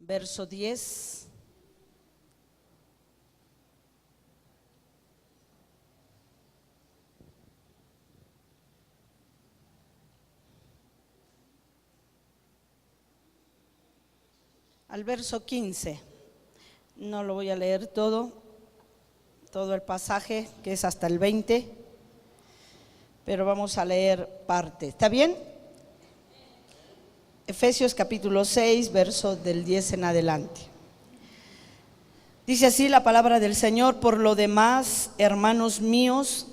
verso 10. Al verso 15. No lo voy a leer todo el pasaje, que es hasta el 20, pero vamos a leer parte. ¿Está bien? Efesios capítulo 6, verso del 10 en adelante. Dice así la palabra del Señor: por lo demás, hermanos míos,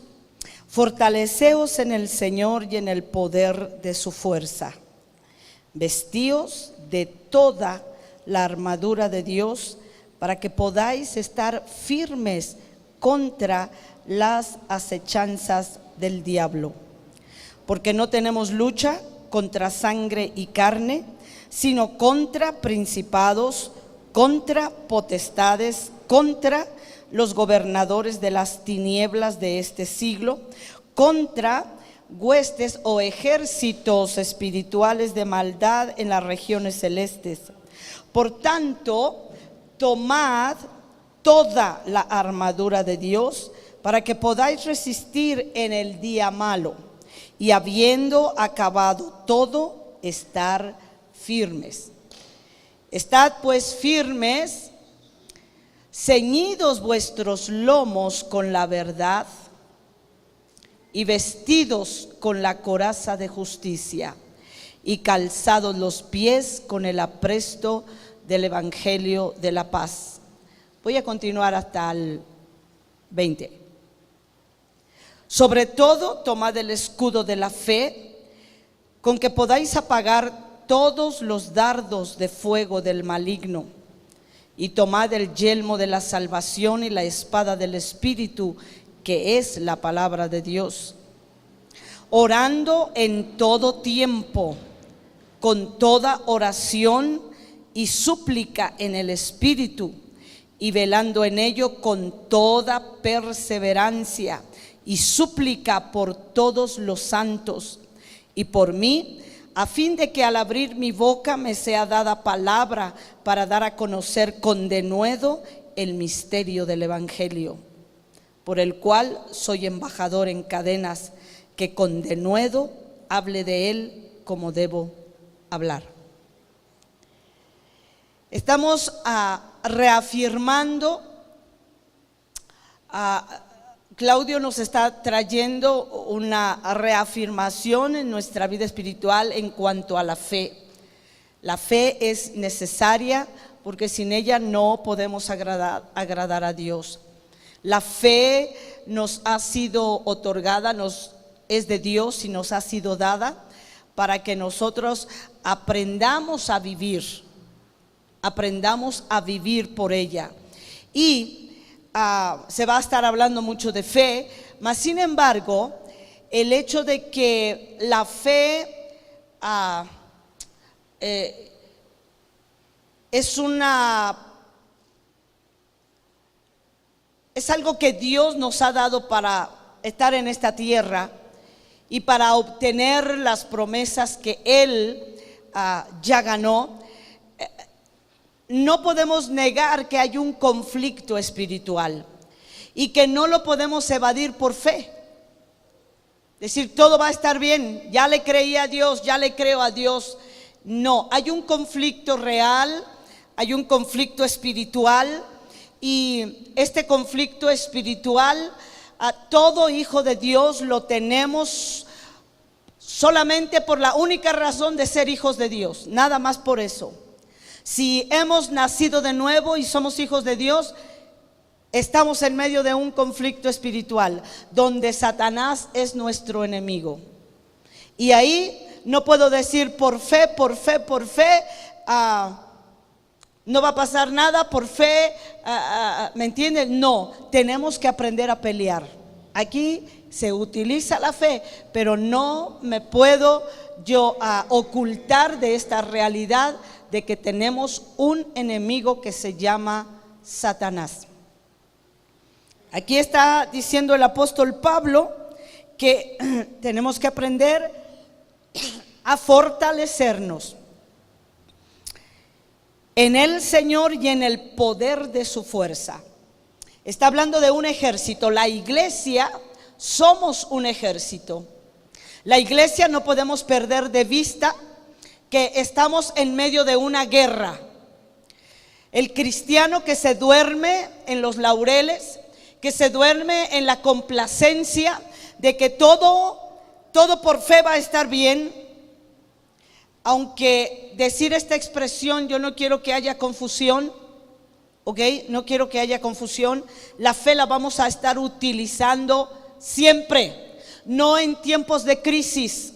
fortaleceos en el Señor y en el poder de su fuerza. Vestíos de toda la armadura de Dios, para que podáis estar firmes contra las acechanzas del diablo. Porque no tenemos lucha contra sangre y carne, sino contra principados, contra potestades, contra los gobernadores de las tinieblas de este siglo, contra huestes o ejércitos espirituales de maldad en las regiones celestes. Por tanto, tomad toda la armadura de Dios para que podáis resistir en el día malo, y habiendo acabado todo, estar firmes. Estad pues firmes, ceñidos vuestros lomos con la verdad y vestidos con la coraza de justicia, y calzados los pies con el apresto del evangelio de la paz. Voy a continuar hasta el 20. Sobre todo, tomad el escudo de la fe, con que podáis apagar todos los dardos de fuego del maligno, y tomad el yelmo de la salvación y la espada del Espíritu, que es la palabra de Dios, orando en todo tiempo, con toda oración y súplica en el Espíritu, y velando en ello con toda perseverancia y súplica por todos los santos y por mí, a fin de que al abrir mi boca me sea dada palabra para dar a conocer con denuedo el misterio del evangelio, por el cual soy embajador en cadenas, que con denuedo hable de él como debo hablar. Estamos reafirmando, Claudio nos está trayendo una reafirmación en nuestra vida espiritual en cuanto a la fe. La fe es necesaria porque sin ella no podemos agradar a Dios. La fe nos ha sido otorgada, es de Dios y nos ha sido dada para que nosotros aprendamos a vivir por ella. Y se va a estar hablando mucho de fe, mas sin embargo, el hecho de que la fe es algo que Dios nos ha dado para estar en esta tierra y para obtener las promesas que Él ya ganó. No podemos negar que hay un conflicto espiritual y que no lo podemos evadir por fe. Decir, todo va a estar bien, ya le creí a Dios, ya le creo a Dios. No, hay un conflicto real, hay un conflicto espiritual, y este conflicto espiritual a todo hijo de Dios lo tenemos solamente por la única razón de ser hijos de Dios, nada más por eso. Si hemos nacido de nuevo y somos hijos de Dios, estamos en medio de un conflicto espiritual donde Satanás es nuestro enemigo. Y ahí no puedo decir por fe, no va a pasar nada, por fe, ¿me entienden? No, tenemos que aprender a pelear. Aquí se utiliza la fe, pero no me puedo yo ocultar de esta realidad de que tenemos un enemigo que se llama Satanás. Aquí está diciendo el apóstol Pablo que tenemos que aprender a fortalecernos. en el Señor y en el poder de su fuerza. Está hablando de un ejército. La iglesia somos un ejército. La iglesia no podemos perder de vista que estamos en medio de una guerra. El cristiano que se duerme en los laureles, que se duerme en la complacencia de que todo por fe va a estar bien, aunque decir esta expresión, yo no quiero que haya confusión, ¿ok? No quiero que haya confusión. La fe la vamos a estar utilizando siempre, no en tiempos de crisis,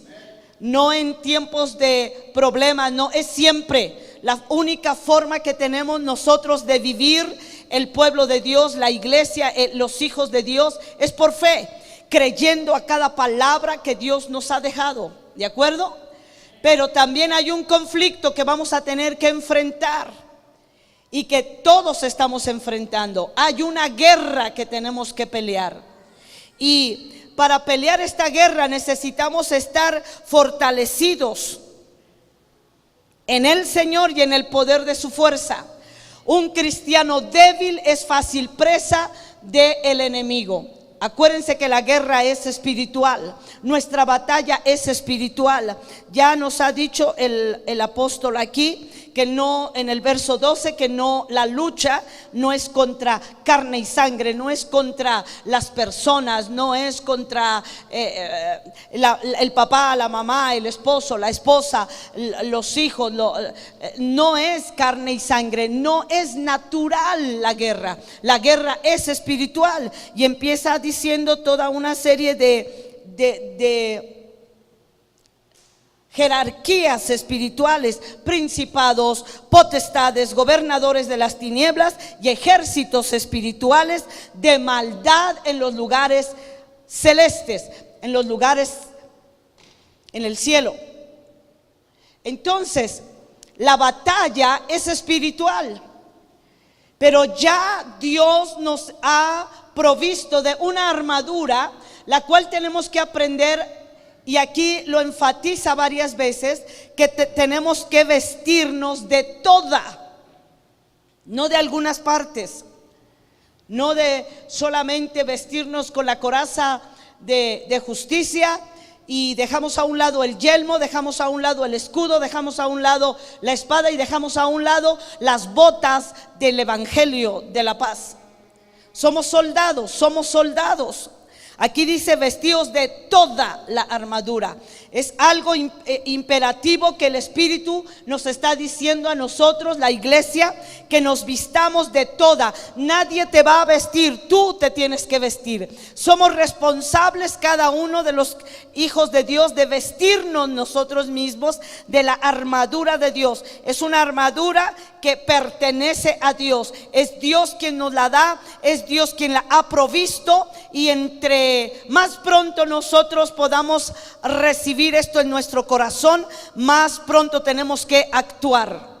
no en tiempos de problemas, no, es siempre. La única forma que tenemos nosotros de vivir el pueblo de Dios, la iglesia, los hijos de Dios, es por fe, creyendo a cada palabra que Dios nos ha dejado, ¿de acuerdo? Pero también hay un conflicto que vamos a tener que enfrentar y que todos estamos enfrentando. Hay una guerra que tenemos que pelear, y para pelear esta guerra necesitamos estar fortalecidos en el Señor y en el poder de su fuerza. Un cristiano débil es fácil presa del enemigo. Acuérdense que la guerra es espiritual, nuestra batalla es espiritual. Ya nos ha dicho el apóstol aquí que no, en el verso 12, que no, la lucha no es contra carne y sangre, no es contra las personas, no es contra el papá, la mamá, el esposo, la esposa, los hijos, no es carne y sangre, no es natural la guerra es espiritual. Y empieza diciendo toda una serie de jerarquías espirituales, principados, potestades, gobernadores de las tinieblas y ejércitos espirituales de maldad en los lugares celestes, en los lugares en el cielo. Entonces, la batalla es espiritual, pero ya Dios nos ha provisto de una armadura, la cual tenemos que aprender. Y aquí lo enfatiza varias veces, que tenemos que vestirnos de toda, no de algunas partes, no de solamente vestirnos con la coraza de justicia y dejamos a un lado el yelmo, dejamos a un lado el escudo, dejamos a un lado la espada y dejamos a un lado las botas del evangelio de la paz. Somos soldados. Aquí dice vestidos de toda la armadura. Es algo imperativo que el Espíritu nos está diciendo a nosotros, la iglesia, que nos vistamos de toda. Nadie te va a vestir, tú te tienes que vestir. Somos responsables cada uno de los hijos de Dios de vestirnos nosotros mismos de la armadura de Dios. Es una armadura que pertenece a Dios. Es Dios quien nos la da, es Dios quien la ha provisto, y entre más pronto nosotros podamos recibir esto en nuestro corazón, más pronto tenemos que actuar.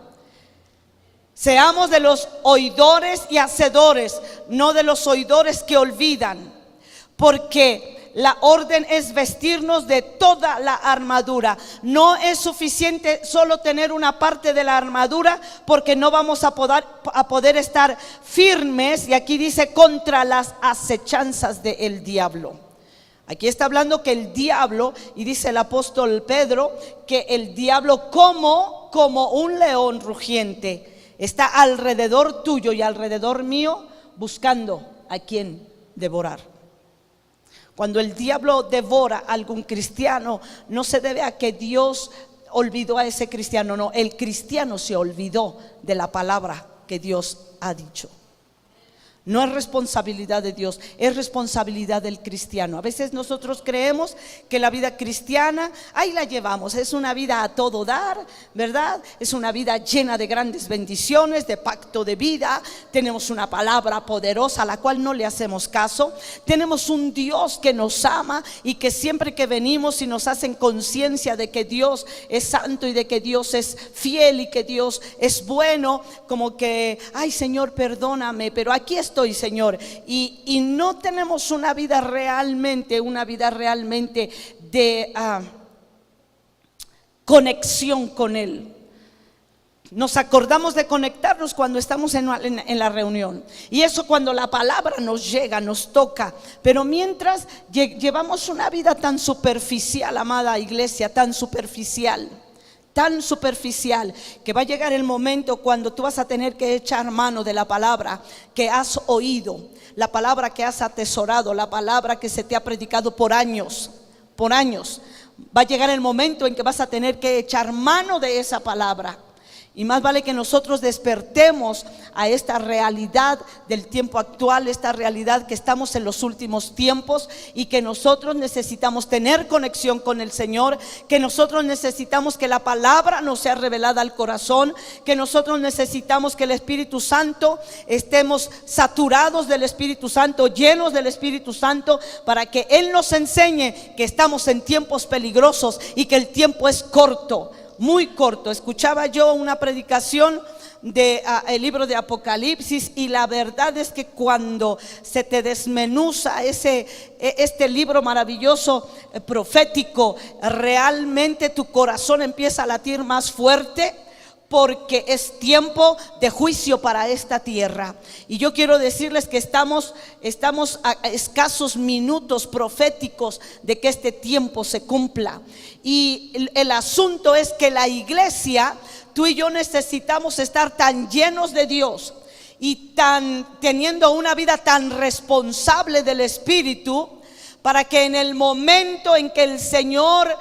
Seamos de los oidores y hacedores, no de los oidores que olvidan, porque la orden es vestirnos de toda la armadura. No es suficiente solo tener una parte de la armadura, porque no vamos a poder estar firmes. Y aquí dice contra las acechanzas del diablo. Aquí está hablando que el diablo, y dice el apóstol Pedro, que el diablo como un león rugiente está alrededor tuyo y alrededor mío, buscando a quien devorar. Cuando el diablo devora a algún cristiano, no se debe a que Dios olvidó a ese cristiano, no, el cristiano se olvidó de la palabra que Dios ha dicho. No es responsabilidad de Dios, es responsabilidad del cristiano. A veces nosotros creemos que la vida cristiana, ahí la llevamos, es una vida a todo dar, ¿verdad? Es una vida llena de grandes bendiciones, de pacto de vida. Tenemos una palabra poderosa a la cual no le hacemos caso. Tenemos un Dios que nos ama y que siempre que venimos y nos hacen conciencia de que Dios es santo y de que Dios es fiel y que Dios es bueno, como que, ay Señor, perdóname, pero aquí estoy, Señor, y no tenemos una vida realmente de conexión con Él. Nos acordamos de conectarnos cuando estamos en la reunión. Y eso cuando la palabra nos llega, nos toca. Pero mientras llevamos una vida tan superficial, amada iglesia, tan superficial, que va a llegar el momento cuando tú vas a tener que echar mano de la palabra que has oído, la palabra que has atesorado, la palabra que se te ha predicado por años. Va a llegar el momento en que vas a tener que echar mano de esa palabra. Y más vale que nosotros despertemos a esta realidad del tiempo actual, esta realidad que estamos en los últimos tiempos y que nosotros necesitamos tener conexión con el Señor, que nosotros necesitamos que la palabra nos sea revelada al corazón, que nosotros necesitamos que el Espíritu Santo estemos saturados del Espíritu Santo, llenos del Espíritu Santo, para que Él nos enseñe que estamos en tiempos peligrosos y que el tiempo es corto. Muy corto. Escuchaba yo una predicación de el libro de Apocalipsis, y la verdad es que cuando se te desmenuza este libro maravilloso profético, realmente tu corazón empieza a latir más fuerte, porque es tiempo de juicio para esta tierra. Y yo quiero decirles que estamos a escasos minutos proféticos de que este tiempo se cumpla. Y el asunto es que la iglesia, tú y yo necesitamos estar tan llenos de Dios y teniendo una vida tan responsable del Espíritu, para que en el momento en que el Señor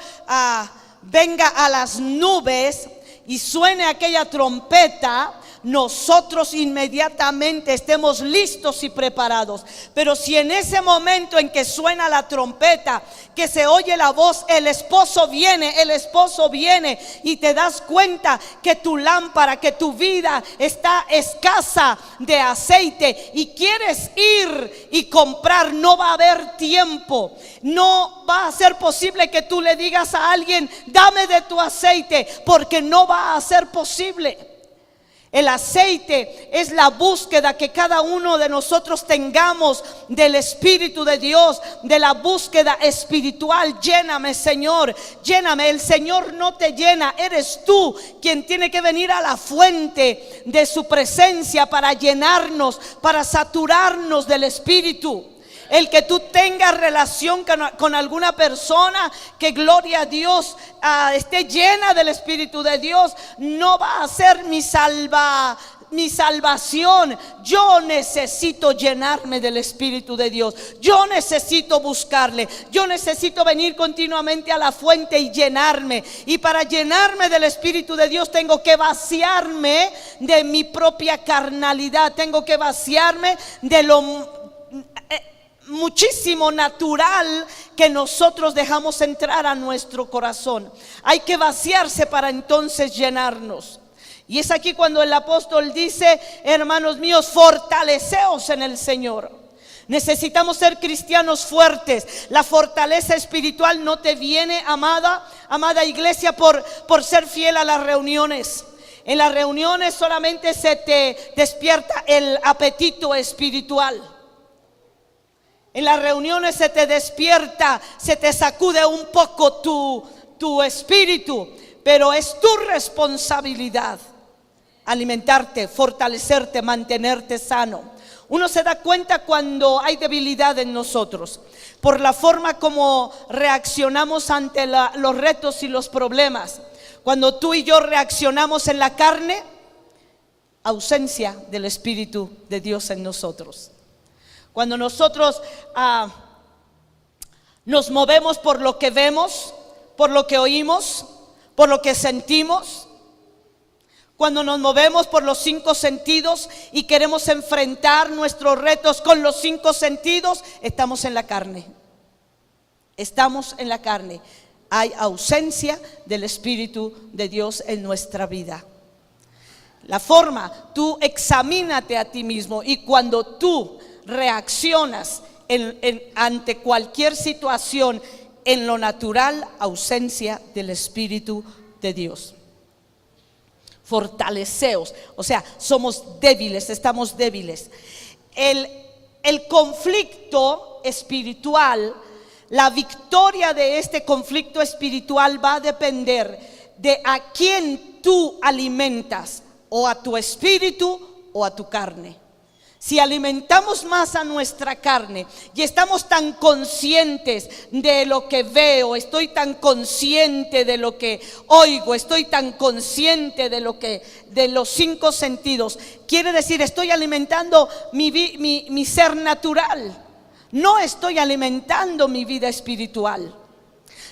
venga a las nubes y suene aquella trompeta, nosotros inmediatamente estemos listos y preparados. Pero si en ese momento en que suena la trompeta, que se oye la voz, el esposo viene, y te das cuenta que tu lámpara, que tu vida está escasa de aceite y quieres ir y comprar, no va a haber tiempo. No va a ser posible que tú le digas a alguien: dame de tu aceite, porque no va a ser posible. El aceite es la búsqueda que cada uno de nosotros tengamos del Espíritu de Dios, de la búsqueda espiritual. Lléname, Señor, lléname. El Señor no te llena, eres tú quien tiene que venir a la fuente de su presencia para llenarnos, para saturarnos del Espíritu. El que tú tengas relación con alguna persona que, gloria a Dios, esté llena del Espíritu de Dios, no va a ser mi salvación. Yo necesito llenarme del Espíritu de Dios. Yo necesito buscarle. Yo necesito venir continuamente a la fuente y llenarme. Y para llenarme del Espíritu de Dios tengo que vaciarme de mi propia carnalidad. Tengo que vaciarme de lo muchísimo natural que nosotros dejamos entrar a nuestro corazón. Hay que vaciarse para entonces llenarnos. Y es aquí cuando el apóstol dice: hermanos míos, fortaleceos en el Señor. Necesitamos ser cristianos fuertes. La fortaleza espiritual no te viene, amada iglesia, por ser fiel a las reuniones. En las reuniones solamente se te despierta el apetito espiritual. En las reuniones se te despierta, se te sacude un poco tu espíritu, pero es tu responsabilidad alimentarte, fortalecerte, mantenerte sano. Uno se da cuenta cuando hay debilidad en nosotros por la forma como reaccionamos ante los retos y los problemas. Cuando tú y yo reaccionamos en la carne, ausencia del Espíritu de Dios en nosotros. Cuando nosotros nos movemos por lo que vemos, por lo que oímos, por lo que sentimos, cuando nos movemos por los 5 sentidos y queremos enfrentar nuestros retos con los 5 sentidos, estamos en la carne. Estamos en la carne. Hay ausencia del Espíritu de Dios en nuestra vida. La forma, tú examínate a ti mismo, y cuando tú reaccionas ante cualquier situación en lo natural, ausencia del Espíritu de Dios. Fortaleceos, o sea, somos débiles, estamos débiles. El conflicto espiritual, la victoria de este conflicto espiritual va a depender de a quién tú alimentas, o a tu espíritu o a tu carne. Si alimentamos más a nuestra carne y estamos tan conscientes de lo que veo, estoy tan consciente de lo que oigo, estoy tan consciente de los 5 sentidos, quiere decir estoy alimentando mi ser natural, no estoy alimentando mi vida espiritual.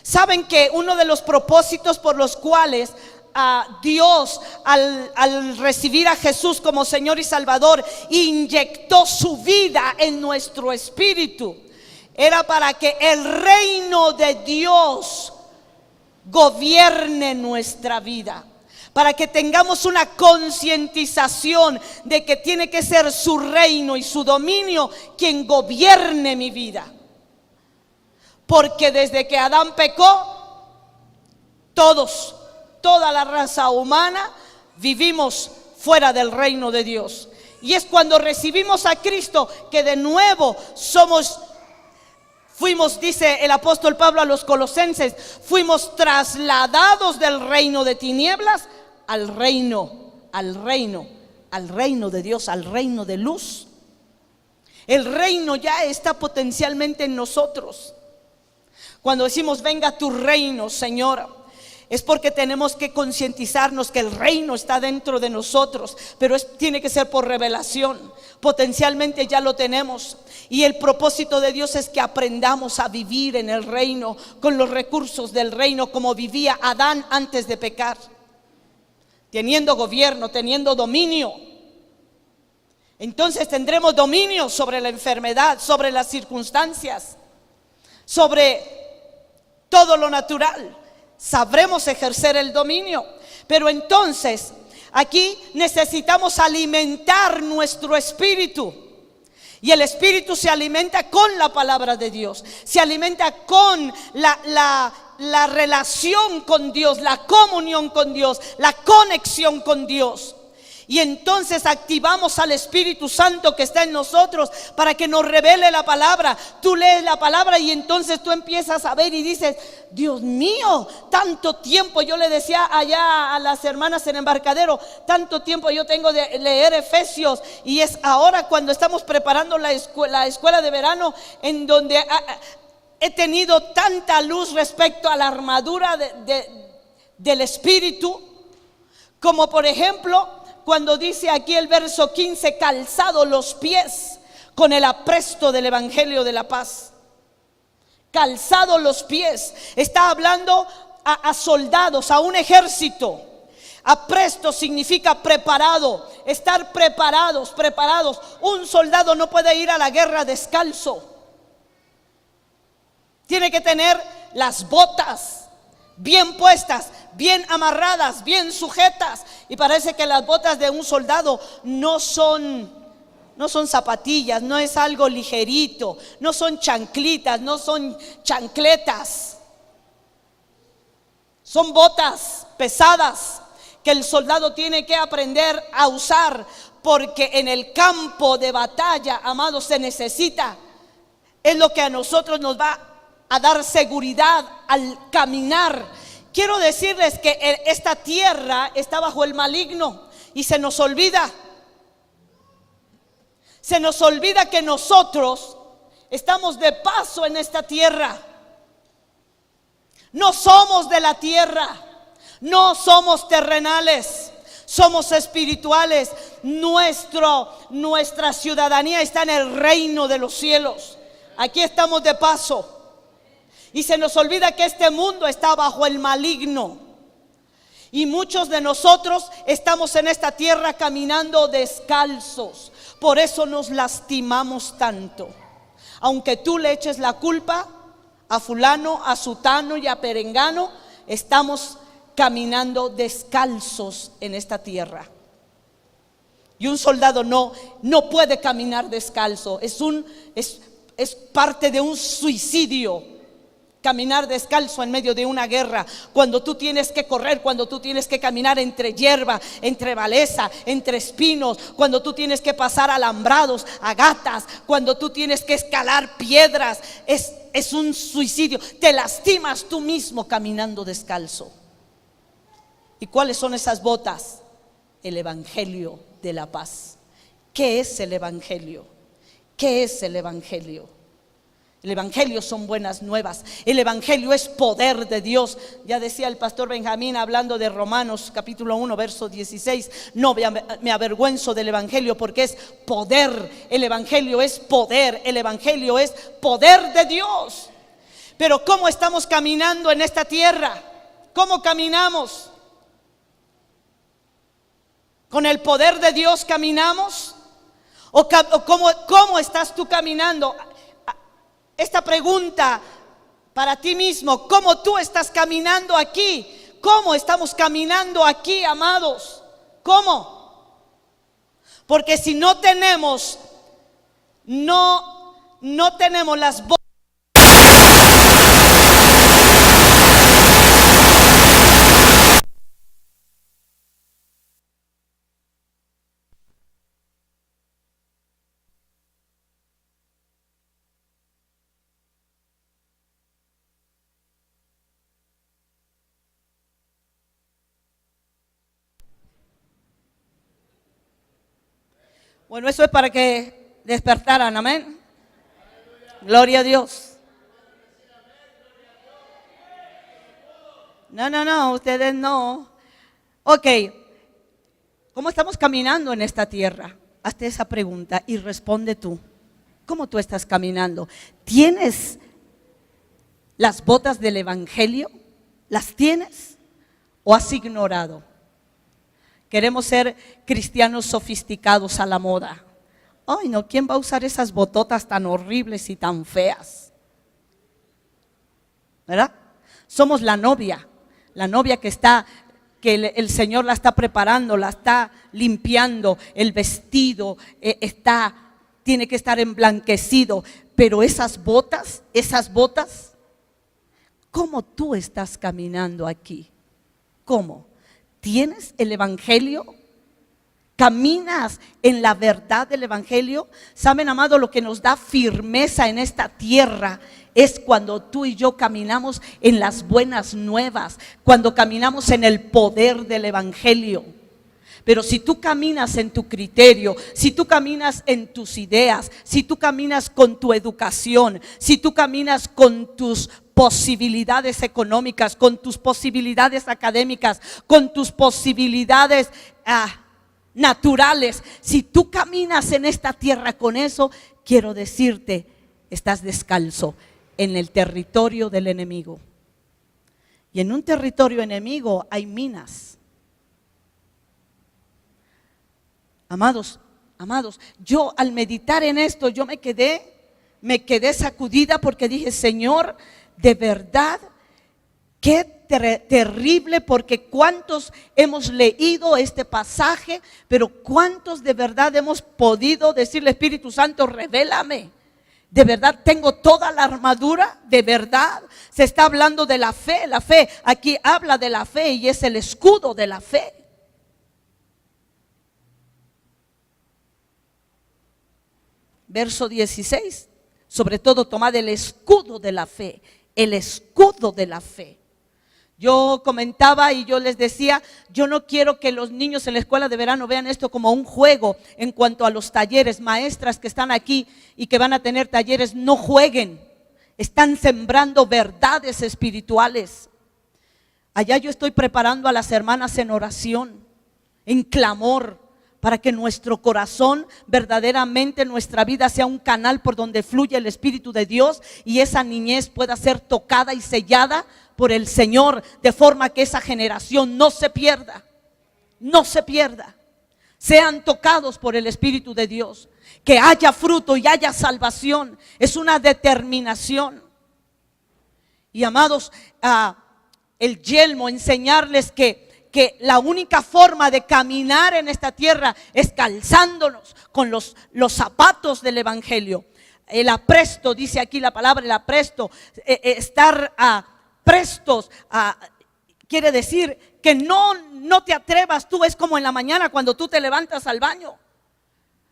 Saben que uno de los propósitos por los cuales Dios al recibir a Jesús como Señor y Salvador inyectó su vida en nuestro espíritu, era para que el reino de Dios gobierne nuestra vida, para que tengamos una concientización de que tiene que ser su reino y su dominio quien gobierne mi vida. Porque desde que Adán pecó, toda la raza humana vivimos fuera del reino de Dios. Y es cuando recibimos a Cristo que de nuevo fuimos, dice el apóstol Pablo a los Colosenses, fuimos trasladados del reino de tinieblas al reino de Dios, al reino de luz. El reino ya está potencialmente en nosotros. Cuando decimos venga tu reino, Señor, es porque tenemos que concientizarnos que el reino está dentro de nosotros, pero tiene que ser por revelación. Potencialmente ya lo tenemos, y el propósito de Dios es que aprendamos a vivir en el reino con los recursos del reino como vivía Adán antes de pecar, teniendo gobierno, teniendo dominio. Entonces tendremos dominio sobre la enfermedad, sobre las circunstancias, sobre todo lo natural. Sabremos ejercer el dominio. Pero entonces aquí necesitamos alimentar nuestro espíritu. Y el espíritu se alimenta con la palabra de Dios, se alimenta con la relación con Dios, la comunión con Dios, la conexión con Dios. Y entonces activamos al Espíritu Santo que está en nosotros para que nos revele la palabra. Tú lees la palabra y entonces tú empiezas a ver y dices, Dios mío, tanto tiempo. Yo le decía allá a las hermanas en Embarcadero, tanto tiempo yo tengo de leer Efesios, y es ahora cuando estamos preparando la escuela de verano, en donde he tenido tanta luz respecto a la armadura del Espíritu, como por ejemplo cuando dice aquí el verso 15, calzado los pies con el apresto del evangelio de la paz. Calzado los pies, está hablando a soldados, a un ejército. Apresto significa preparado, estar preparados. Un soldado no puede ir a la guerra descalzo. Tiene que tener las botas bien puestas, bien amarradas, bien sujetas. Y parece que las botas de un soldado no son zapatillas, no es algo ligerito, no son chanclitas, no son chancletas. Son botas pesadas que el soldado tiene que aprender a usar, porque en el campo de batalla, amados, se necesita. Es lo que a nosotros nos va a dar seguridad al caminar. Quiero decirles que esta tierra está bajo el maligno y se nos olvida. Se nos olvida que nosotros estamos de paso en esta tierra. No somos de la tierra, no somos terrenales, somos espirituales. Nuestra ciudadanía está en el reino de los cielos. Aquí estamos de paso. Y se nos olvida que este mundo está bajo el maligno. Y muchos de nosotros estamos en esta tierra caminando descalzos. Por eso nos lastimamos tanto. Aunque tú le eches la culpa a fulano, a sutano y a perengano, estamos caminando descalzos en esta tierra. Y un soldado no puede caminar descalzo. Es parte de un suicidio. Caminar descalzo en medio de una guerra, cuando tú tienes que correr, cuando tú tienes que caminar entre hierba, entre maleza, entre espinos, cuando tú tienes que pasar alambrados, agatas, cuando tú tienes que escalar piedras, es un suicidio. Te lastimas tú mismo caminando descalzo. ¿Y cuáles son esas botas? El evangelio de la paz. ¿Qué es el evangelio? ¿Qué es el evangelio? El evangelio son buenas nuevas. El evangelio es poder de Dios. Ya decía el pastor Benjamín hablando de Romanos capítulo 1 verso 16: no me avergüenzo del evangelio porque es poder. El evangelio es poder. El evangelio es poder de Dios. Pero ¿cómo estamos caminando en esta tierra? ¿Cómo caminamos? ¿Con el poder de Dios caminamos? ¿O cómo estás tú caminando? Esta pregunta para ti mismo: ¿cómo tú estás caminando aquí? ¿Cómo estamos caminando aquí, amados? ¿Cómo? Porque si no tenemos las voces. Bueno, eso es para que despertaran, amén. Gloria a Dios. No, ustedes no. Ok, ¿cómo estamos caminando en esta tierra? Hazte esa pregunta y responde tú. ¿Cómo tú estás caminando? ¿Tienes las botas del evangelio? ¿Las tienes o has ignorado? Queremos ser cristianos sofisticados a la moda. Ay, no, ¿quién va a usar esas bototas tan horribles y tan feas? ¿Verdad? Somos la novia que el Señor la está preparando, la está limpiando, el vestido tiene que estar emblanquecido, pero esas botas, ¿cómo tú estás caminando aquí? ¿Cómo? ¿Tienes el evangelio? ¿Caminas en la verdad del evangelio? Saben, amado, lo que nos da firmeza en esta tierra es cuando tú y yo caminamos en las buenas nuevas, cuando caminamos en el poder del evangelio. Pero si tú caminas en tu criterio, si tú caminas en tus ideas, si tú caminas con tu educación, si tú caminas con tus posibilidades económicas, con tus posibilidades académicas, con tus posibilidades naturales, si tú caminas en esta tierra con eso, quiero decirte, estás descalzo en el territorio del enemigo. Y en un territorio enemigo hay minas. Amados, yo al meditar en esto, yo me quedé sacudida porque dije: Señor, de verdad, qué terrible, porque cuántos hemos leído este pasaje, pero cuántos de verdad hemos podido decirle: Espíritu Santo, revélame. De verdad tengo toda la armadura, de verdad. Se está hablando de la fe, aquí habla de la fe y es el escudo de la fe. Verso 16, sobre todo tomad el escudo de la fe, el escudo de la fe. Yo comentaba y yo les decía, yo no quiero que los niños en la escuela de verano vean esto como un juego en cuanto a los talleres. Maestras que están aquí y que van a tener talleres, no jueguen, están sembrando verdades espirituales. Allá yo estoy preparando a las hermanas en oración, en clamor, para que nuestro corazón, verdaderamente nuestra vida sea un canal por donde fluye el Espíritu de Dios y esa niñez pueda ser tocada y sellada por el Señor, de forma que esa generación no se pierda, sean tocados por el Espíritu de Dios, que haya fruto y haya salvación. Es una determinación. Y amados, el yelmo, enseñarles que la única forma de caminar en esta tierra es calzándonos con los zapatos del evangelio. El apresto, dice aquí la palabra, el apresto, estar prestos, quiere decir que no te atrevas tú. Es como en la mañana cuando tú te levantas al baño.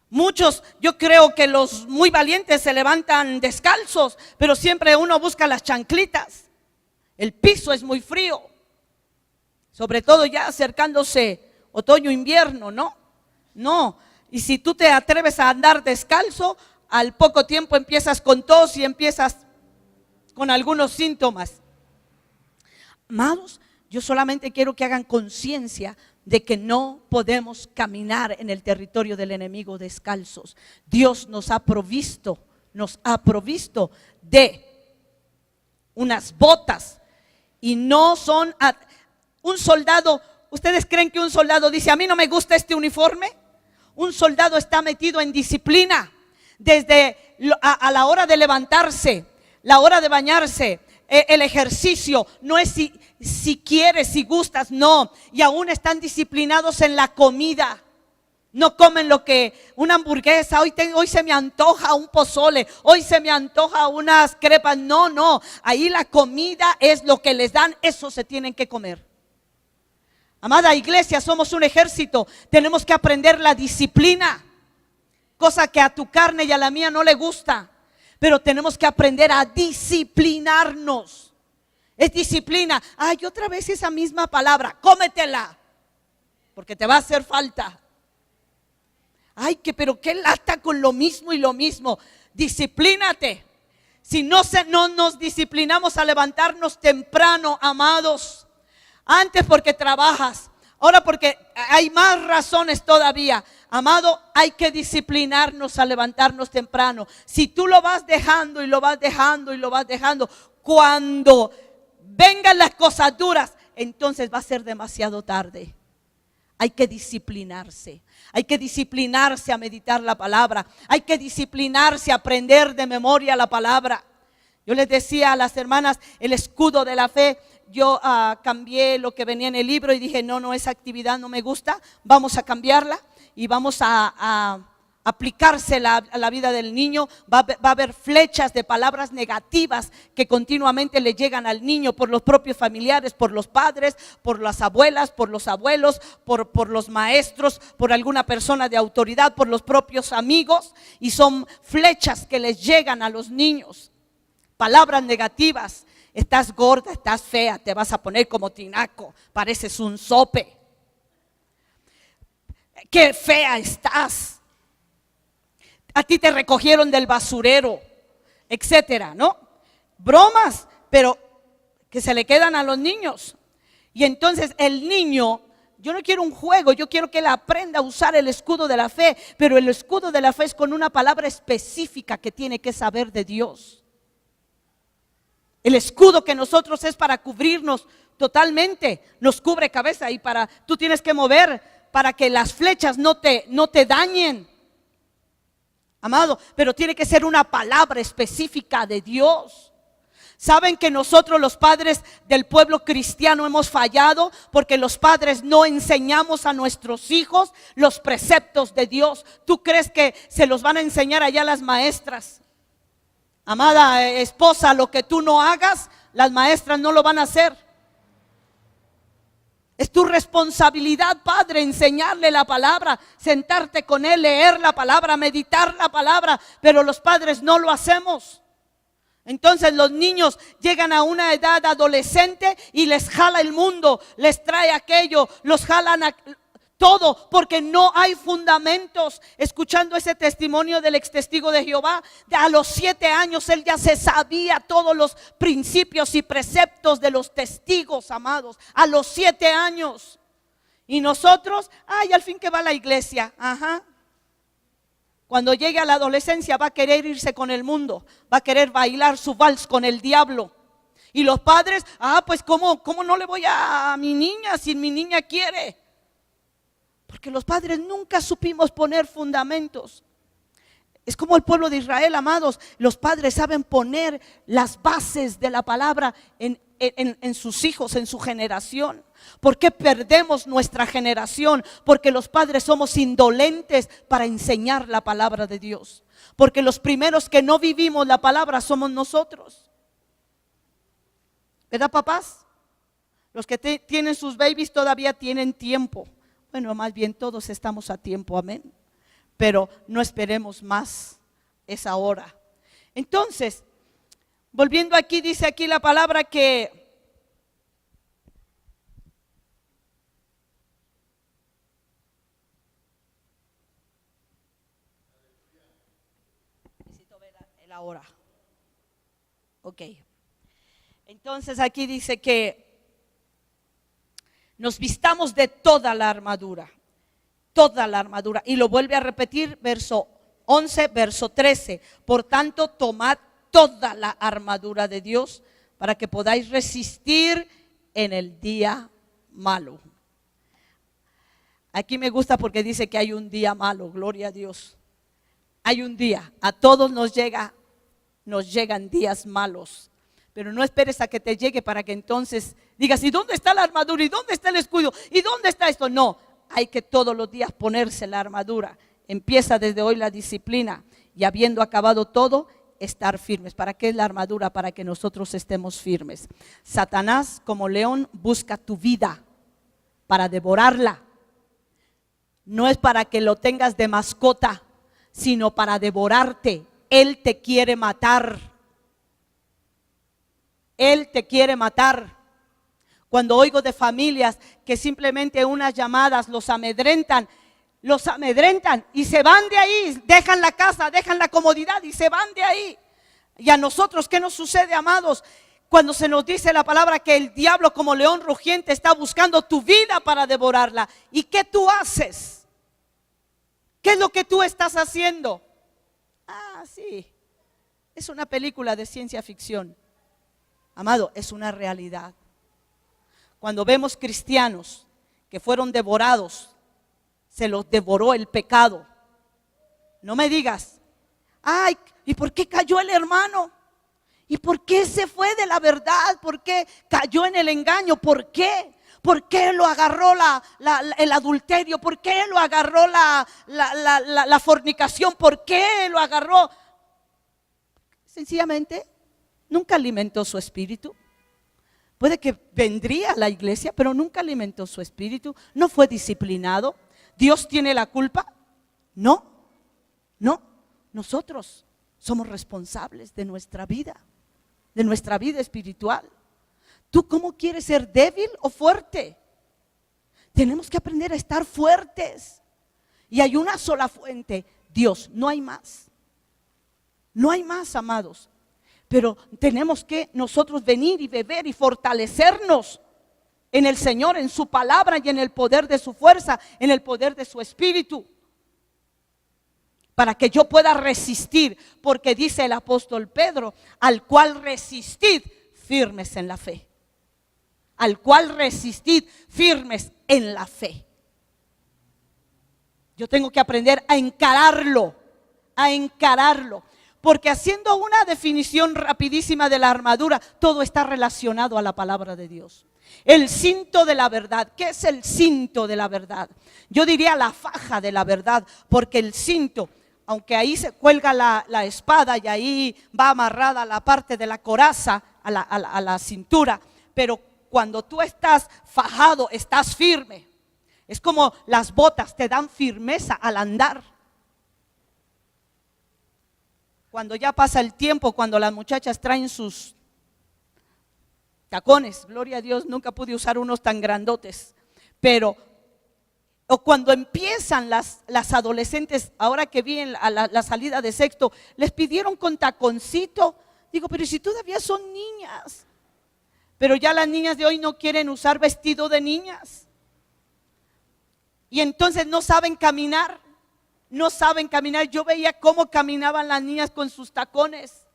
Muchos, yo creo que los muy valientes se levantan descalzos, pero siempre uno busca las chanclitas. El piso es muy frío. Sobre todo ya acercándose otoño, invierno, ¿no? No. Y si tú te atreves a andar descalzo, al poco tiempo empiezas con tos y empiezas con algunos síntomas. Amados, yo solamente quiero que hagan conciencia de que no podemos caminar en el territorio del enemigo descalzos. Dios nos ha provisto de unas botas y no son un soldado. ¿Ustedes creen que un soldado dice, a mí no me gusta este uniforme? Un soldado está metido en disciplina desde a la hora de levantarse, la hora de bañarse, el ejercicio. No es si quieres, si gustas, no. Y aún están disciplinados en la comida. No comen una hamburguesa, hoy se me antoja un pozole, hoy se me antoja unas crepas. No, ahí la comida es lo que les dan, eso se tienen que comer. Amada iglesia, somos un ejército, tenemos que aprender la disciplina, cosa que a tu carne y a la mía no le gusta, pero tenemos que aprender a disciplinarnos. Es disciplina. Ay, otra vez esa misma palabra, cómetela, porque te va a hacer falta. Ay, pero qué lata con lo mismo y lo mismo. Disciplínate. Si no nos disciplinamos a levantarnos temprano, amados, antes porque trabajas, ahora porque hay más razones todavía. Amado, hay que disciplinarnos a levantarnos temprano. Si tú lo vas dejando y lo vas dejando y lo vas dejando, cuando vengan las cosas duras, entonces va a ser demasiado tarde. Hay que disciplinarse. Hay que disciplinarse a meditar la palabra. Hay que disciplinarse a aprender de memoria la palabra. Yo les decía a las hermanas, el escudo de la fe. Yo cambié lo que venía en el libro y dije, no, esa actividad no me gusta. Vamos a cambiarla y vamos a aplicársela a la vida del niño. Va a haber flechas de palabras negativas que continuamente le llegan al niño por los propios familiares, por los padres, por las abuelas, por los abuelos, por los maestros, por alguna persona de autoridad, por los propios amigos. Y son flechas que les llegan a los niños. Palabras negativas. Estás gorda, estás fea, te vas a poner como tinaco, pareces un sope. Qué fea estás. A ti te recogieron del basurero, etcétera, ¿no? Bromas, pero que se le quedan a los niños. Y entonces el niño, yo no quiero un juego, yo quiero que él aprenda a usar el escudo de la fe, pero el escudo de la fe es con una palabra específica que tiene que saber de Dios. El escudo que nosotros es para cubrirnos totalmente, nos cubre cabeza y tú tienes que mover para que las flechas no te dañen. Amado, pero tiene que ser una palabra específica de Dios. ¿Saben que nosotros los padres del pueblo cristiano hemos fallado? Porque los padres no enseñamos a nuestros hijos los preceptos de Dios. ¿Tú crees que se los van a enseñar allá las maestras? Amada esposa, lo que tú no hagas, las maestras no lo van a hacer. Es tu responsabilidad, padre, enseñarle la palabra, sentarte con él, leer la palabra, meditar la palabra, pero los padres no lo hacemos. Entonces los niños llegan a una edad adolescente y les jala el mundo, les trae aquello, los jalan todo porque no hay fundamentos. Escuchando ese testimonio del ex testigo de Jehová, a los 7 años él ya se sabía todos los principios y preceptos de los testigos, amados, a los 7 años. Y nosotros, al fin que va a la iglesia, cuando llegue a la adolescencia va a querer irse con el mundo, va a querer bailar su vals con el diablo. Y los padres, pues ¿cómo no le voy a mi niña si mi niña quiere? Porque los padres nunca supimos poner fundamentos. Es como el pueblo de Israel, amados. Los padres saben poner las bases de la palabra en sus hijos, en su generación. ¿Por qué perdemos nuestra generación? Porque los padres somos indolentes para enseñar la palabra de Dios. Porque los primeros que no vivimos la palabra somos nosotros. ¿Verdad, papás? Los que tienen sus babies todavía tienen tiempo. Bueno, más bien todos estamos a tiempo, amén. Pero no esperemos más esa hora. Entonces, volviendo aquí, dice aquí la palabra que la hora. Ok. Entonces aquí dice que nos vistamos de toda la armadura. Toda la armadura. Y lo vuelve a repetir, verso 11, verso 13. Por tanto, tomad toda la armadura de Dios para que podáis resistir en el día malo. Aquí me gusta porque dice que hay un día malo, gloria a Dios. Hay un día, a todos nos llegan días malos. Pero no esperes a que te llegue para que entonces digas, ¿y dónde está la armadura? ¿Y dónde está el escudo? ¿Y dónde está esto? No, hay que todos los días ponerse la armadura. Empieza desde hoy la disciplina y habiendo acabado todo, estar firmes. ¿Para qué es la armadura? Para que nosotros estemos firmes. Satanás, como león, busca tu vida para devorarla. No es para que lo tengas de mascota, sino para devorarte. Él te quiere matar. Él te quiere matar. Cuando oigo de familias que simplemente unas llamadas los amedrentan y se van de ahí, dejan la casa, dejan la comodidad y se van de ahí. Y a nosotros, ¿qué nos sucede, amados? Cuando se nos dice la palabra que el diablo como león rugiente está buscando tu vida para devorarla. ¿Y qué tú haces? ¿Qué es lo que tú estás haciendo? Ah, sí, es una película de ciencia ficción. Amado, es una realidad. Cuando vemos cristianos que fueron devorados, se los devoró el pecado. No me digas, ay, ¿y por qué cayó el hermano? ¿Y por qué se fue de la verdad? ¿Por qué cayó en el engaño? ¿Por qué? ¿Por qué lo agarró el adulterio? ¿Por qué lo agarró la fornicación? ¿Por qué lo agarró? Sencillamente, nunca alimentó su espíritu. Puede que vendría a la iglesia, pero nunca alimentó su espíritu. No fue disciplinado. ¿Dios tiene la culpa? No, no. Nosotros somos responsables de nuestra vida espiritual. ¿Tú cómo quieres ser, débil o fuerte? Tenemos que aprender a estar fuertes. Y hay una sola fuente, Dios, no hay más. No hay más, amados. Pero tenemos que nosotros venir y beber y fortalecernos en el Señor, en su palabra y en el poder de su fuerza, en el poder de su espíritu. Para que yo pueda resistir, porque dice el apóstol Pedro, al cual resistid firmes en la fe. Al cual resistid firmes en la fe. Yo tengo que aprender a encararlo, porque haciendo una definición rapidísima de la armadura, todo está relacionado a la palabra de Dios. El cinto de la verdad. ¿Qué es el cinto de la verdad? Yo diría la faja de la verdad, porque el cinto, aunque ahí se cuelga la espada y ahí va amarrada la parte de la coraza a la cintura, pero cuando tú estás fajado, estás firme. Es como las botas, te dan firmeza al andar. Cuando ya pasa el tiempo, cuando las muchachas traen sus tacones, gloria a Dios, nunca pude usar unos tan grandotes, pero o cuando empiezan las adolescentes, ahora que vi en la salida de sexto, les pidieron con taconcito. Digo, pero si todavía son niñas. Pero ya las niñas de hoy no quieren usar vestido de niñas. Y entonces no saben caminar. Yo veía cómo caminaban las niñas con sus tacones,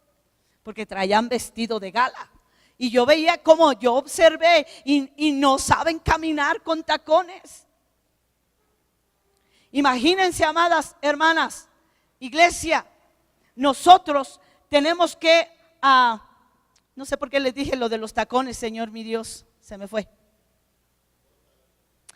porque traían vestido de gala. Y yo veía cómo yo observé y no saben caminar con tacones. Imagínense, amadas hermanas, iglesia, nosotros tenemos que, no sé por qué les dije lo de los tacones, Señor mi Dios, se me fue.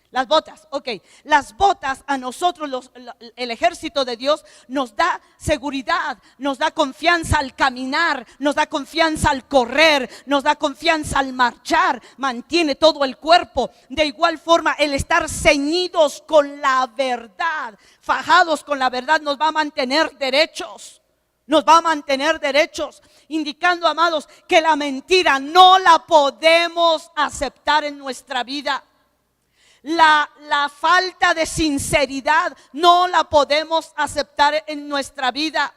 Las botas, ok. Las botas a nosotros, el ejército de Dios, nos da seguridad, nos da confianza al caminar, nos da confianza al correr, nos da confianza al marchar, mantiene todo el cuerpo. De igual forma, el estar ceñidos con la verdad, fajados con la verdad, nos va a mantener derechos. Nos va a mantener derechos, indicando, amados, que la mentira no la podemos aceptar en nuestra vida. La falta de sinceridad no la podemos aceptar en nuestra vida.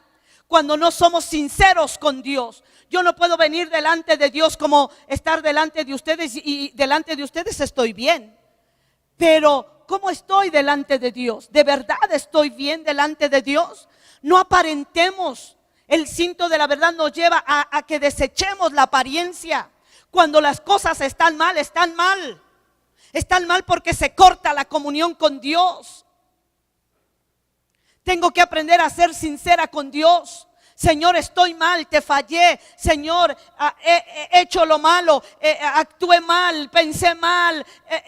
cuando no somos sinceros con Dios. Yo no puedo venir delante de Dios como estar delante de ustedes y delante de ustedes estoy bien. Pero ¿cómo estoy delante de Dios? ¿De verdad estoy bien delante de Dios? No aparentemos. El cinto de la verdad nos lleva a que desechemos la apariencia. Cuando las cosas están mal, están mal. Están mal porque se corta la comunión con Dios. Tengo que aprender a ser sincera con Dios. Señor, estoy mal, te fallé. Señor, he hecho lo malo, actué mal, pensé mal.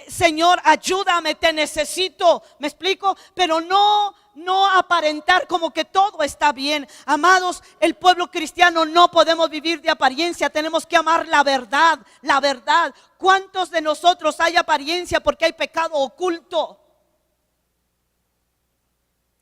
Señor, ayúdame, te necesito. ¿Me explico? Pero no aparentar como que todo está bien. Amados, el pueblo cristiano no podemos vivir de apariencia. Tenemos que amar la verdad, la verdad. ¿Cuántos de nosotros hay apariencia porque hay pecado oculto?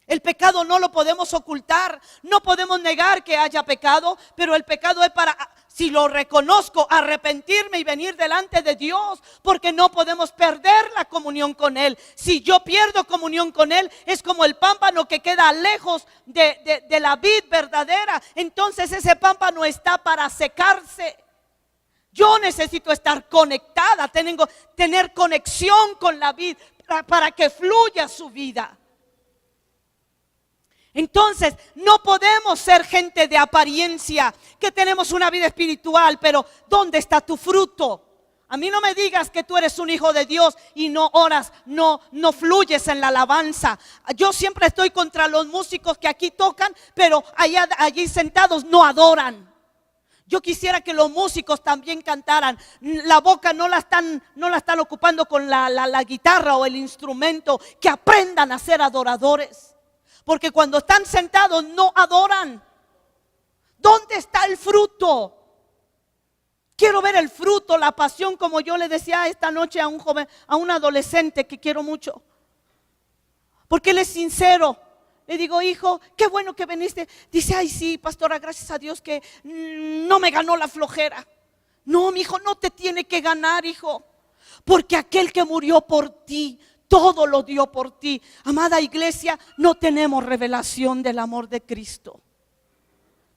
El pecado no lo podemos ocultar, no podemos negar que haya pecado, pero el pecado es para, si lo reconozco, arrepentirme y venir delante de Dios, porque no podemos perder la comunión con Él. Si yo pierdo comunión con Él, es como el pámpano que queda lejos de la vid verdadera. Entonces ese pámpano está para secarse. Yo necesito estar conectada, tener conexión con la vid para que fluya su vida. Entonces no podemos ser gente de apariencia, que tenemos una vida espiritual, pero ¿dónde está tu fruto? A mí no me digas que tú eres un hijo de Dios y no oras, no fluyes en la alabanza. Yo siempre estoy contra los músicos que aquí tocan, pero allí sentados no adoran. Yo quisiera que los músicos también cantaran. La boca no la están ocupando con la guitarra o el instrumento. Que aprendan a ser adoradores. Porque cuando están sentados no adoran. ¿Dónde está el fruto? Quiero ver el fruto, la pasión, como yo le decía esta noche a un joven, a un adolescente que quiero mucho. Porque él es sincero. Le digo, hijo, qué bueno que viniste. Dice, ay sí, pastora, gracias a Dios que no me ganó la flojera. No, mi hijo, no te tiene que ganar, hijo. Porque aquel que murió por ti, todo lo dio por ti. Amada iglesia, no tenemos revelación del amor de Cristo.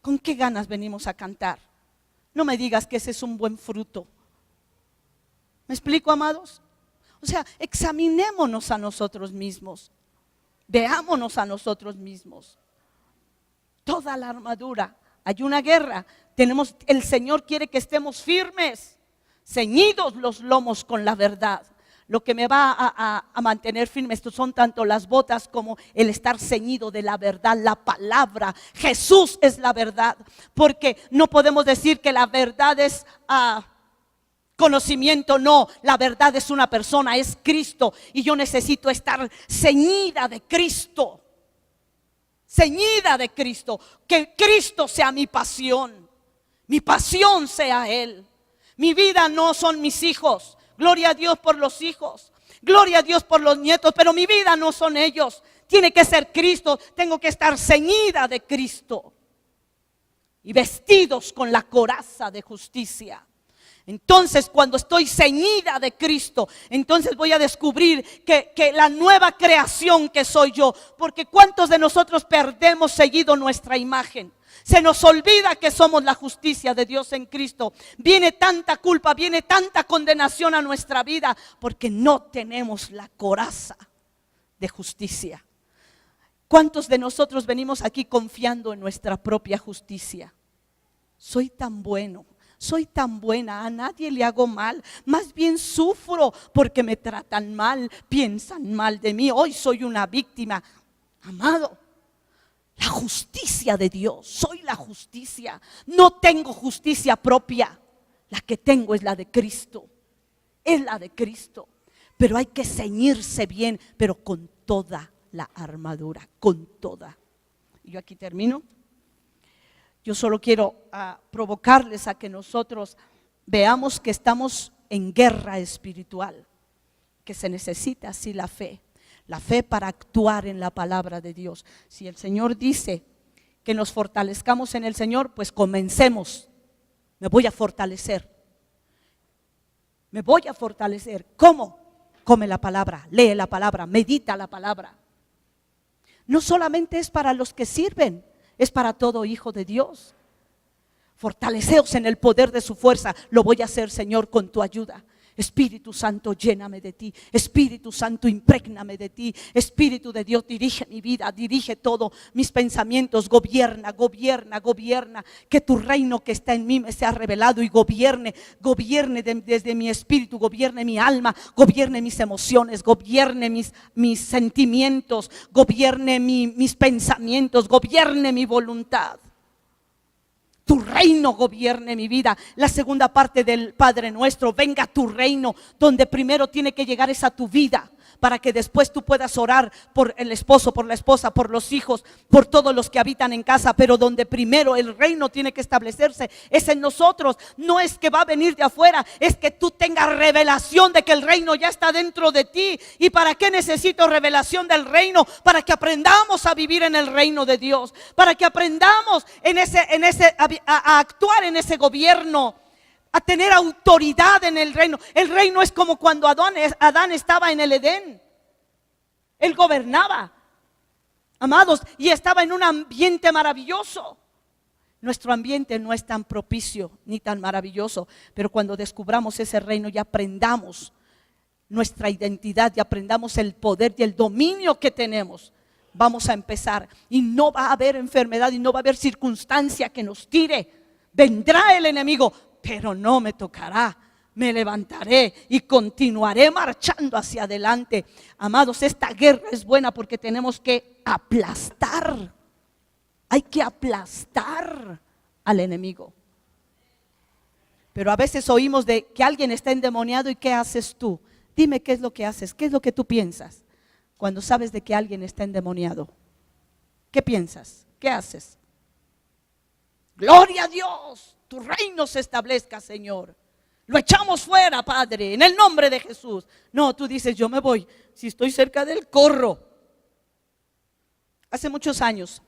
¿Con qué ganas venimos a cantar? No me digas que ese es un buen fruto. ¿Me explico, amados? O sea, examinémonos a nosotros mismos. Veámonos a nosotros mismos. Toda la armadura. Hay una guerra. El Señor quiere que estemos firmes, ceñidos los lomos con la verdad. Lo que me va a mantener firme, esto son tanto las botas como el estar ceñido de la verdad, la palabra. Jesús es la verdad, porque no podemos decir que la verdad es conocimiento, no, la verdad es una persona, es Cristo, y yo necesito estar ceñida de Cristo, que Cristo sea mi pasión sea Él. Mi vida no son mis hijos. Gloria a Dios por los hijos, gloria a Dios por los nietos, pero mi vida no son ellos. Tiene que ser Cristo. Tengo que estar ceñida de Cristo y vestidos con la coraza de justicia. Entonces, cuando estoy ceñida de Cristo, entonces voy a descubrir que la nueva creación que soy yo. Porque ¿cuántos de nosotros perdemos seguido nuestra imagen? Se nos olvida que somos la justicia de Dios en Cristo. Viene tanta culpa, viene tanta condenación a nuestra vida porque no tenemos la coraza de justicia. ¿Cuántos de nosotros venimos aquí confiando en nuestra propia justicia? Soy tan bueno, soy tan buena, a nadie le hago mal, más bien sufro porque me tratan mal, piensan mal de mí, hoy soy una víctima. Amado, la justicia de Dios, soy la justicia. No tengo justicia propia, la que tengo es la de Cristo. Es la de Cristo. Pero hay que ceñirse bien, pero con toda la armadura, con toda. Y yo aquí termino. Yo solo quiero provocarles a que nosotros veamos que estamos en guerra espiritual, que se necesita así la fe. La fe para actuar en la palabra de Dios. Si el Señor dice que nos fortalezcamos en el Señor, pues comencemos. Me voy a fortalecer. Me voy a fortalecer. ¿Cómo? Come la palabra, lee la palabra, medita la palabra. No solamente es para los que sirven. es para todo hijo de Dios. Fortaleceos en el poder de su fuerza. Lo voy a hacer, Señor, con tu ayuda. Espíritu Santo, lléname de ti. Espíritu Santo, imprégname de ti. Espíritu de Dios, dirige mi vida, dirige todo mis pensamientos. Gobierna, gobierna, gobierna. Que tu reino que está en mí me sea revelado y gobierne desde mi espíritu, gobierne mi alma, gobierne mis emociones, gobierne mis sentimientos, gobierne mis pensamientos, gobierne mi voluntad. Tu reino gobierne mi vida. La segunda parte del Padre Nuestro, venga tu reino, donde primero tiene que llegar es a tu vida, para que después tú puedas orar por el esposo, por la esposa, por los hijos, por todos los que habitan en casa. Pero donde primero el reino tiene que establecerse es en nosotros. No es que va a venir de afuera, es que tú tengas revelación de que el reino ya está dentro de ti. ¿Y para qué necesito revelación del reino? Para que aprendamos a vivir en el reino de Dios, para que aprendamos a actuar en ese gobierno, a tener autoridad en el reino. El reino es como cuando Adán estaba en el Edén. Él gobernaba, amados, y estaba en un ambiente maravilloso. Nuestro ambiente no es tan propicio ni tan maravilloso, pero cuando descubramos ese reino y aprendamos nuestra identidad y aprendamos el poder y el dominio que tenemos, vamos a empezar y no va a haber enfermedad y no va a haber circunstancia que nos tire. Vendrá el enemigo, pero no me tocará. Me levantaré y continuaré marchando hacia adelante. Amados, esta guerra es buena porque tenemos que aplastar. Hay que aplastar al enemigo. Pero a veces oímos de que alguien está endemoniado y ¿qué haces tú? Dime qué es lo que haces, qué es lo que tú piensas cuando sabes de que alguien está endemoniado. ¿Qué piensas? ¿Qué haces? Gloria a Dios, tu reino se establezca, Señor. Lo echamos fuera, Padre, en el nombre de Jesús. No, tú dices, yo me voy. Si estoy cerca del corro. Hace muchos años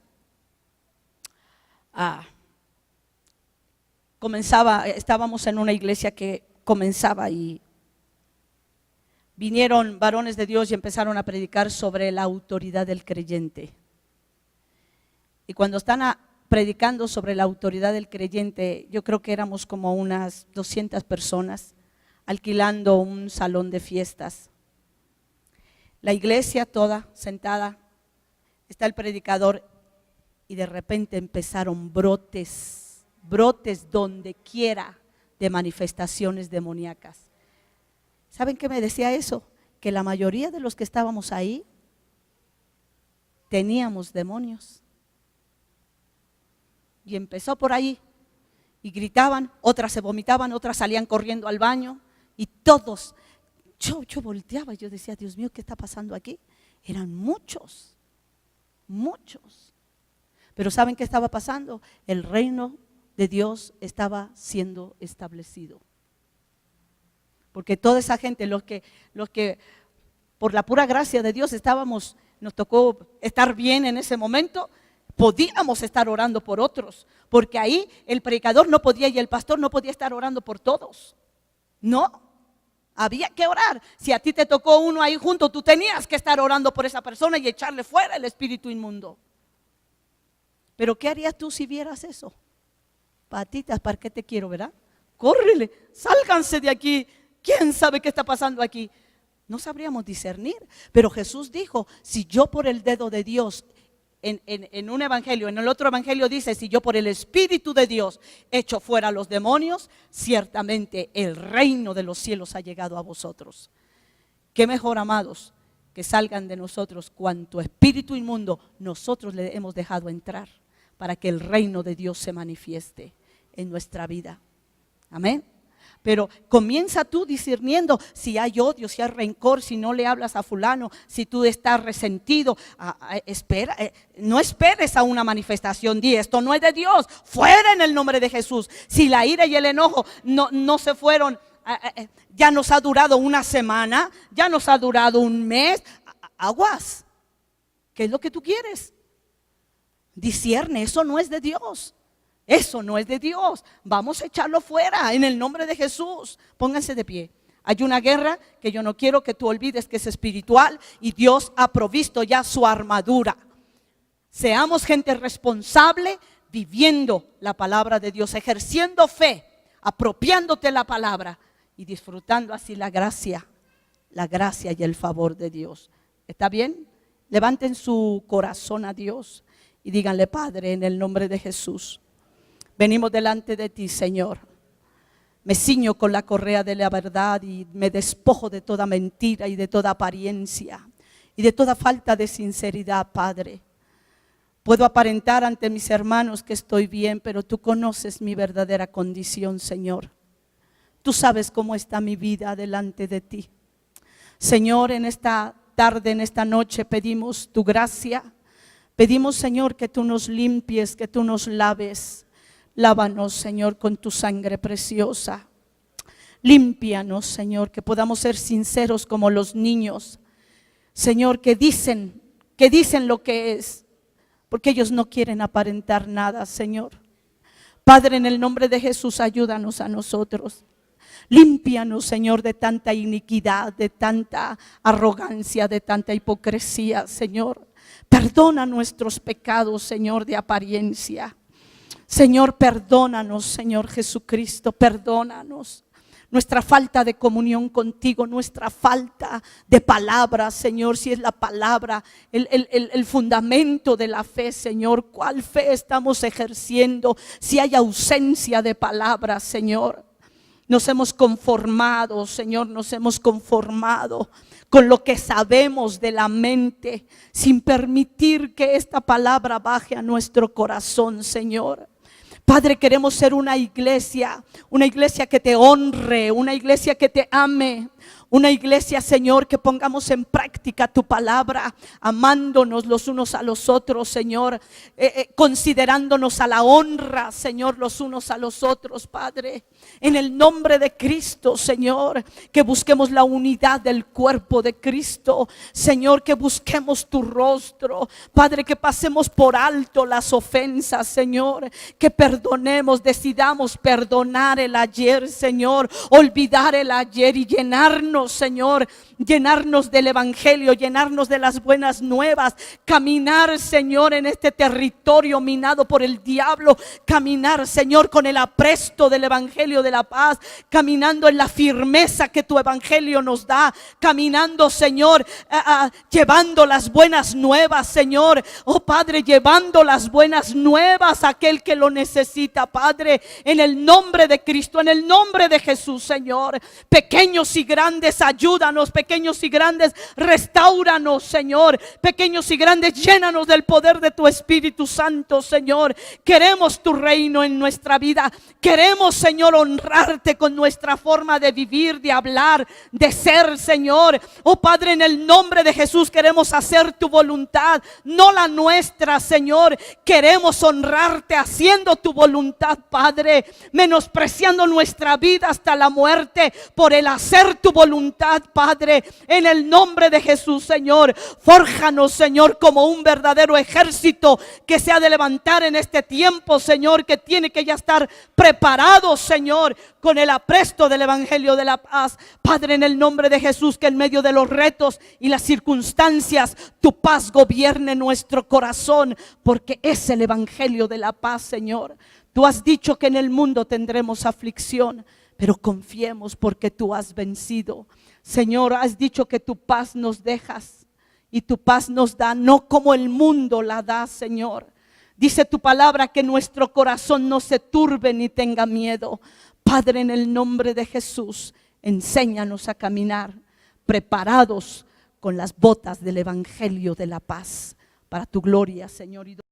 estábamos en una iglesia que comenzaba y vinieron varones de Dios y empezaron a predicar sobre la autoridad del creyente. Y cuando están predicando sobre la autoridad del creyente, yo creo que éramos como unas 200 personas alquilando un salón de fiestas. La iglesia toda sentada, está el predicador y de repente empezaron brotes donde quiera de manifestaciones demoníacas. ¿Saben qué me decía eso? Que la mayoría de los que estábamos ahí teníamos demonios. Y empezó por ahí, y gritaban, otras se vomitaban, otras salían corriendo al baño, y todos, yo volteaba y yo decía, Dios mío, ¿qué está pasando aquí? Eran muchos. Pero ¿saben qué estaba pasando? El reino de Dios estaba siendo establecido. Porque toda esa gente, los que por la pura gracia de Dios nos tocó estar bien en ese momento, podíamos estar orando por otros, porque ahí el predicador no podía y el pastor no podía estar orando por todos. No, había que orar. Si a ti te tocó uno ahí junto, tú tenías que estar orando por esa persona y echarle fuera el espíritu inmundo. Pero ¿qué harías tú si vieras eso? Patitas, ¿para qué te quiero, verdad? Córrele, sálganse de aquí. ¿Quién sabe qué está pasando aquí? No sabríamos discernir. Pero Jesús dijo, si yo por el dedo de Dios, en un evangelio, en el otro evangelio dice, si yo por el Espíritu de Dios echo fuera a los demonios, ciertamente el reino de los cielos ha llegado a vosotros. Qué mejor, amados, que salgan de nosotros cuanto espíritu inmundo nosotros le hemos dejado entrar, para que el reino de Dios se manifieste en nuestra vida. Amén. Pero comienza tú discerniendo si hay odio, si hay rencor, si no le hablas a fulano, si tú estás resentido. No esperes a una manifestación. Di, esto no es de Dios, fuera en el nombre de Jesús. Si la ira y el enojo no se fueron, ya nos ha durado una semana, ya nos ha durado un mes. Aguas, ¿qué es lo que tú quieres? Discierne, eso no es de Dios. Eso no es de Dios. Vamos a echarlo fuera en el nombre de Jesús. Pónganse de pie. Hay una guerra que yo no quiero que tú olvides que es espiritual y Dios ha provisto ya su armadura. Seamos gente responsable, viviendo la palabra de Dios, ejerciendo fe, apropiándote la palabra y disfrutando así la gracia y el favor de Dios. ¿Está bien? Levanten su corazón a Dios y díganle: Padre, en el nombre de Jesús, venimos delante de ti, Señor. Me ciño con la correa de la verdad y me despojo de toda mentira y de toda apariencia y de toda falta de sinceridad, Padre. Puedo aparentar ante mis hermanos que estoy bien, pero tú conoces mi verdadera condición, Señor. Tú sabes cómo está mi vida delante de ti. Señor, en esta tarde, en esta noche, pedimos tu gracia. Pedimos, Señor, que tú nos limpies, que tú nos laves. Lávanos, Señor, con tu sangre preciosa. Límpianos, Señor, que podamos ser sinceros como los niños. Señor, que dicen lo que es, porque ellos no quieren aparentar nada, Señor. Padre, en el nombre de Jesús, ayúdanos a nosotros. Límpianos, Señor, de tanta iniquidad, de tanta arrogancia, de tanta hipocresía, Señor. Perdona nuestros pecados, Señor, de apariencia. Señor, perdónanos, Señor Jesucristo, perdónanos. Nuestra falta de comunión contigo, nuestra falta de palabra, Señor, si es la palabra el fundamento de la fe, Señor. ¿Cuál fe estamos ejerciendo si hay ausencia de palabra, Señor? Nos hemos conformado, Señor, nos hemos conformado con lo que sabemos de la mente, sin permitir que esta palabra baje a nuestro corazón, Señor. Padre, queremos ser una iglesia que te honre, una iglesia que te ame, una iglesia, Señor, que pongamos en práctica tu palabra, amándonos los unos a los otros, Señor, considerándonos a la honra, Señor, los unos a los otros, Padre. En el nombre de Cristo, Señor, que busquemos la unidad del cuerpo de Cristo, Señor, que busquemos tu rostro, Padre, que pasemos por alto las ofensas, Señor, que perdonemos, decidamos perdonar el ayer, Señor, olvidar el ayer y llenarnos, Señor, llenarnos del evangelio, llenarnos de las buenas nuevas, caminar, Señor, en este territorio minado por el diablo, caminar, Señor, con el apresto del evangelio de la paz, caminando en la firmeza que tu evangelio nos da, caminando, Señor, llevando las buenas nuevas, Señor, oh Padre, llevando las buenas nuevas a aquel que lo necesita, Padre, en el nombre de Cristo, en el nombre de Jesús, Señor. Pequeños y grandes, ayúdanos, pequeños y grandes, restauranos, Señor. Pequeños y grandes, llénanos del poder de tu Espíritu Santo, Señor. Queremos tu reino en nuestra vida. Queremos, Señor, honrarte con nuestra forma de vivir, de hablar, de ser, Señor. Oh Padre, en el nombre de Jesús queremos hacer tu voluntad, no la nuestra, Señor. Queremos honrarte haciendo tu voluntad, Padre, menospreciando nuestra vida hasta la muerte por el hacer tu voluntad, Padre, en el nombre de Jesús, Señor. Fórjanos, Señor, como un verdadero ejército que se ha de levantar en este tiempo, Señor, que tiene que ya estar preparado, Señor, con el apresto del evangelio de la paz. Padre, en el nombre de Jesús, que en medio de los retos y las circunstancias, tu paz gobierne nuestro corazón, porque es el evangelio de la paz, Señor. Tú has dicho que en el mundo tendremos aflicción, pero confiemos porque tú has vencido. Señor, has dicho que tu paz nos dejas y tu paz nos da, no como el mundo la da, Señor. Dice tu palabra que nuestro corazón no se turbe ni tenga miedo. Padre, en el nombre de Jesús, enséñanos a caminar preparados con las botas del evangelio de la paz, para tu gloria, Señor.